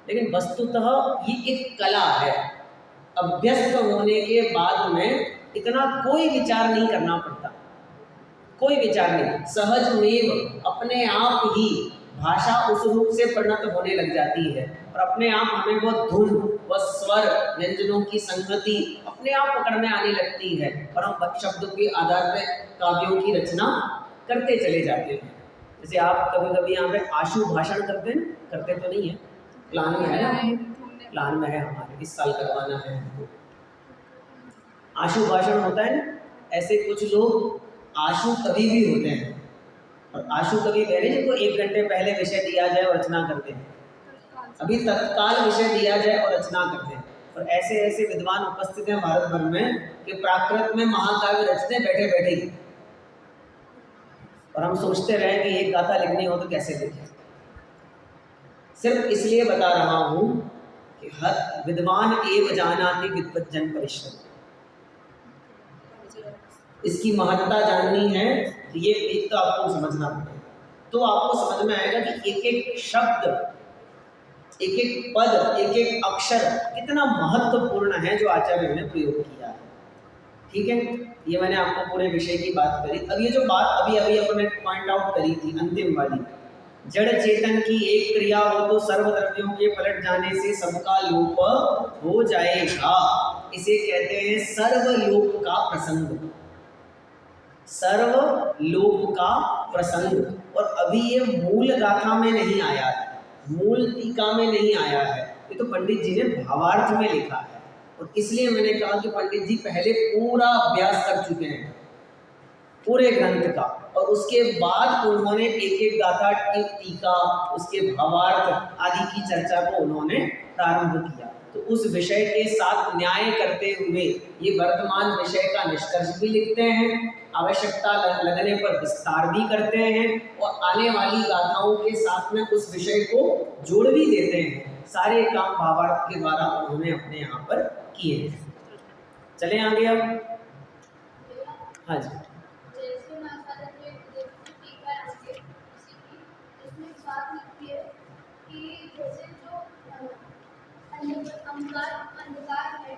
लेकिन वस्तुतः ये एक कला है। अभ्यस्त होने के बाद में इतना कोई विचार नहीं करना पड़ता, कोई विचार नहीं। सहजमेव अपने आप ही भाषा उस रूप से परिणत होने लग जाती है और अपने आप हमें वो धुन व स्वर व्यंजनों की संगति अपने आप पकड़ में आने लगती है और हम शब्दों के आधार पर काव्यों की रचना करते चले जाते हैं। जैसे आप कभी कभी यहाँ पे आशु भाषण करते हैं, करते तो नहीं है, प्लान में है ना, प्लान में है हमारे, इस साल करवाना है हमको। आशु भाषण होता है ना, ऐसे कुछ लोग आशु कवि भी होते हैं। और आशु कवि कह रहे जिनको 1 घंटे पहले विषय दिया जाए और रचना करते हैं, अभी तत्काल विषय दिया जाए और रचना करते हैं। और ऐसे ऐसे विद्वान उपस्थित हैं भारत भर में कि प्राकृत में महाकाव्य रचते बैठे बैठे ही। और हम सोचते रहे कि एक गाथा लिखनी हो तो कैसे लिखें। सिर्फ इसलिए बता रहा हूं कि हर विद्वान एव जानाति विद्वज्जन परिश्रम, इसकी महत्ता जाननी है तो ये एक तो आपको समझना पड़ेगा। तो आपको समझ में आएगा कि एक एक शब्द, एक एक पद, एक एक अक्षर कितना महत्वपूर्ण है जो आचार्य ने प्रयोग किया है। ठीक है, ये मैंने आपको पूरे विषय की बात करी। अब ये जो बात अभी अभी अपने पॉइंट आउट करी थी अंतिम वाली, जड़ चेतन की एक क्रिया हो तो सर्वद्रव्यों के पलट जाने से सबका लोप हो जाएगा। इसे कहते हैं सर्वलोप का प्रसंग, सर्वलोप का प्रसंग। और अभी ये मूल गाथा में नहीं आया है, मूल टीका में नहीं आया है, ये तो पंडित जी ने भावार्थ में लिखा है। और इसलिए मैंने कहा कि पंडित जी पहले पूरा अभ्यास कर चुके हैं पूरे ग्रंथ का, और उसके बाद उन्होंने एक एक गाथा की टीका, उसके भावार्थ आदि की चर्चा को उन्होंने प्रारंभ किया। तो उस विषय के साथ न्याय करते हुए ये वर्तमान विषय का निष्कर्ष भी लिखते हैं, आवश्यकता लगने पर विस्तार भी करते हैं, और आने वाली गाथाओं के साथ में उस विषय को जोड़ भी देते हैं। सारे काम भावार्थ के द्वारा उन्होंने अपने यहाँ पर किए हैं। चले आगे अब। हाँ जी, जैसे माता ने टीका है उसकी, इसमें बात लिखी है कि जैसे जो अंधकार है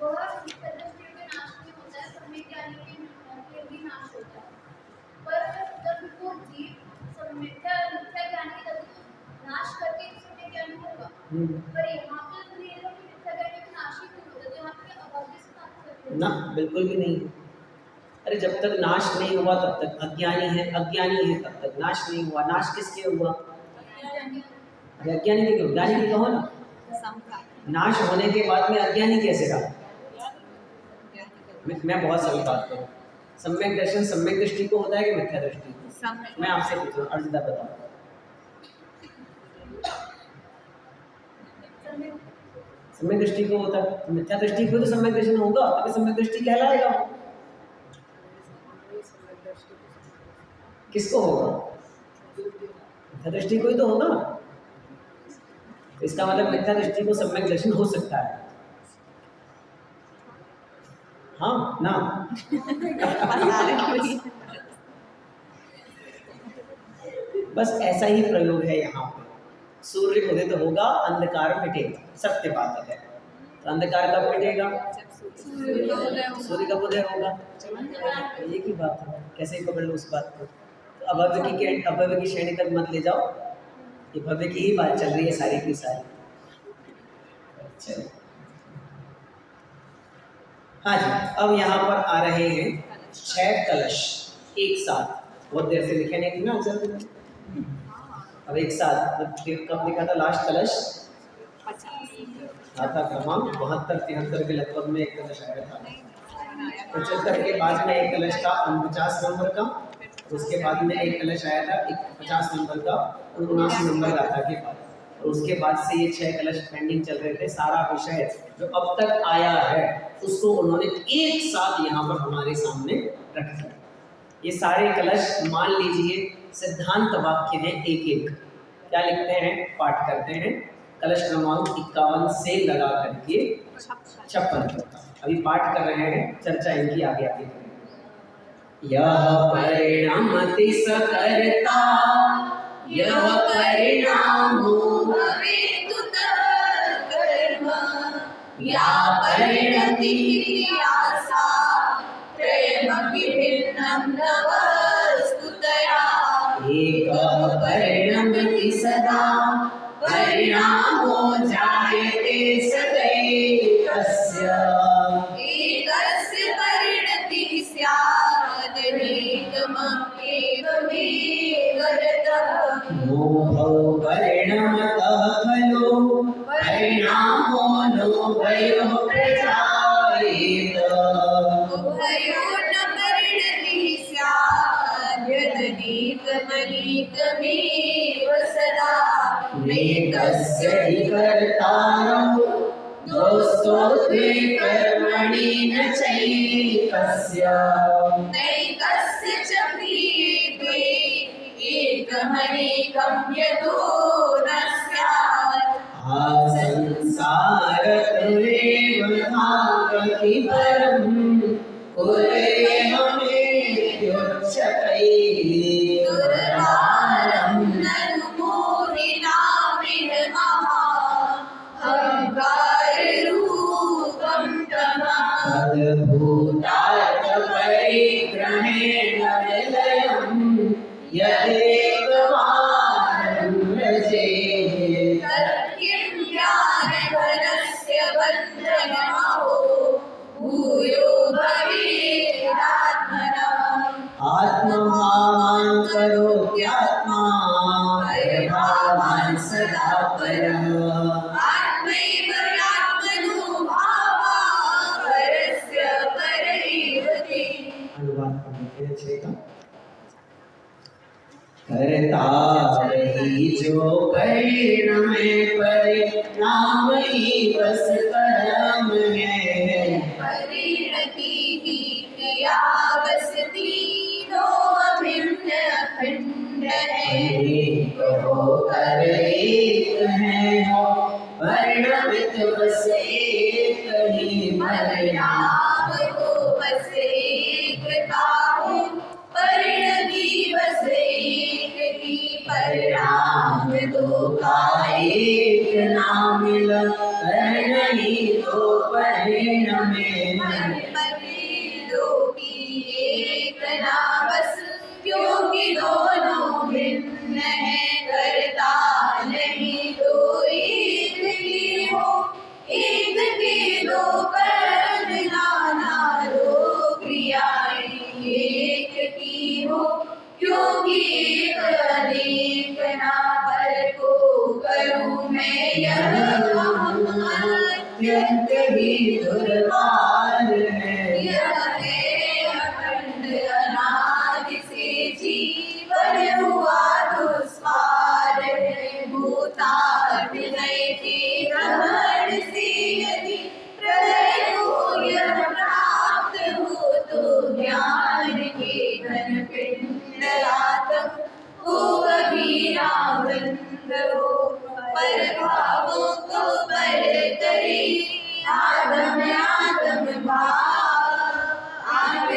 वह सदस्य के नाश नहीं होता है, सम्यक ज्ञानी के भी नाश होता है। पर जब वो जीव मिथ्या ज्ञान की नाश करके सम्यक ज्ञानी होगा, पर यहाँ पे तो ये लोग मिथ्या ज्ञानी के नाश ही नहीं होता, तो यहाँ पे अभाग्य से नाश करते हैं ना बिल्कुल भी नहीं। अरे जब तक नाश नहीं हुआ तब तक अज्ञानी है, अज्ञानी है तब तक नाश नहीं हुआ। नाश किसके हुआ? अरे अज्ञानी के क्यों? ज्ञानी के कहो ना। नाश होने के बाद में अज्ञानी कैसे रहा? मैं बहुत सरल बात करूँ, सम्यक दर्शन सम्यक दृष्टि को होता है कि मिथ्या दृष्टि को? मैं आपसे पूछ रहा हूँ, अर्जिता बताओ। सम्यक दृष्टि को होता है, तो मिथ्या दृष्टि को तो सम्यक दर्शन होगा, तभी सम्यक दृष्टि कहलाएगा। किसको होगा? मिथ्या दृष्टि को ही तो होगा। इसका मतलब मिथ्या दृष्टि को सम्यक दर्शन हो सकता है। हाँ ना? बस ऐसा ही प्रयोग है यहाँ पे। सूर्य उदित होगा, अंधकार मिटेगा, सत्य बात है। तो अंधकार कब मिटेगा? सूर्य कब उदय होगा? एक ही बात है, कैसे पकड़ लो उस बात को। तो अभव्य की श्रेणी तक मत ले जाओ, ये भव्य की ही बात चल रही है सारी की सारी। चलिए हाँ जी, अब यहाँ पर आ रहे हैं 6 कलश एक साथ। बहुत देर से लिखे नहीं थी ना आंसर, अब एक साथ। कब लिखा था लास्ट कलश? आता क्रमांक 72-73 के लगभग में एक कलश आया था। 75 के बाद में एक कलश था 49 नंबर का, उसके बाद में एक कलश आया था 50 नंबर का, 79 नंबर गाथा के बाद। और उसके बाद से ये 6 कलश पेंडिंग चल रहे थे। सारा विषय जो अब तक आया है उसको उन्होंने एक साथ यहाँ पर हमारे सामने रख दिया। ये सारे कलश मान लीजिए सिद्धांत वाक्य हैं, एक एक। क्या लिखते हैं? पाठ करते हैं। कलश क्रमांक 51 से लगा करके 56 तक। अभी पाठ कर रहे हैं, चर्चा इनकी आगे आगे करेंगे। यह परिणमति सकर्ता, यह परिणाम भवेतु कर्म, या परिणति क्रियासा प्रेम विभिन्नं न वस्तुतया। एकः परिणमति सदा, परिणामो जायते सदैकस्य। एकस्य परिणतिः स्यादनेकमेव गतः। मोहौ परिणमतः खलु परिणामो नो वयोः प्रजायेत। एकमेव सदा नेकस्य हि कर्तारं दोषो द्विकर्मणि न चैकस्य नैकस्य च प्रीते एकमनेकं यतो न स्यात् संसारत्वेव भावति परं कुर्वमेत्युच्यते दुर्वारं ननु मोहिनामिह महाहंकाररूपं तमः तद्भूतार्थपरिग्रहेण विलयं यदेकवारं व्रजेत् तत्किं ज्ञानघनस्य बन्धनमहो भूयो भवेदात्मनः आत्मभावान् करोत्यात्मा परभावान् सदा परः आत्मैव आत्मनो भावाः परस्य परैव ते अनुवाद करने के करता रही जो परिणमे परिणाम ही बस कर्म है परिणति ही क्रिया बस तीनों अभिन्न अखंड है होकर एक है हो परिणमित बस एक ही परिणाम परिणाम को बस एकता हो परिणति बस एक की परिणाम दो का एक ना मिला करनी तो परिणमे दो की एक ना बस क्योंकि दोनों भिन्न है करता नहीं तो एक की हो एक के दो कर्म नाना दो क्रियाएं एक की हो क्योंकि एक अनेक ना पर को करूं मैं यह अत्यंत ही दुर्वार है यह है अखंड अनादि से जीवन हुआ दुस्वार है भूताभिनय के भ्रमण से यदि प्रलय हो यह प्राप्त हो तो ज्ञान के घन पिंड आत्म को अभिरावंद हो पर भावों को पर करे आत्म आत्म भाव आत्म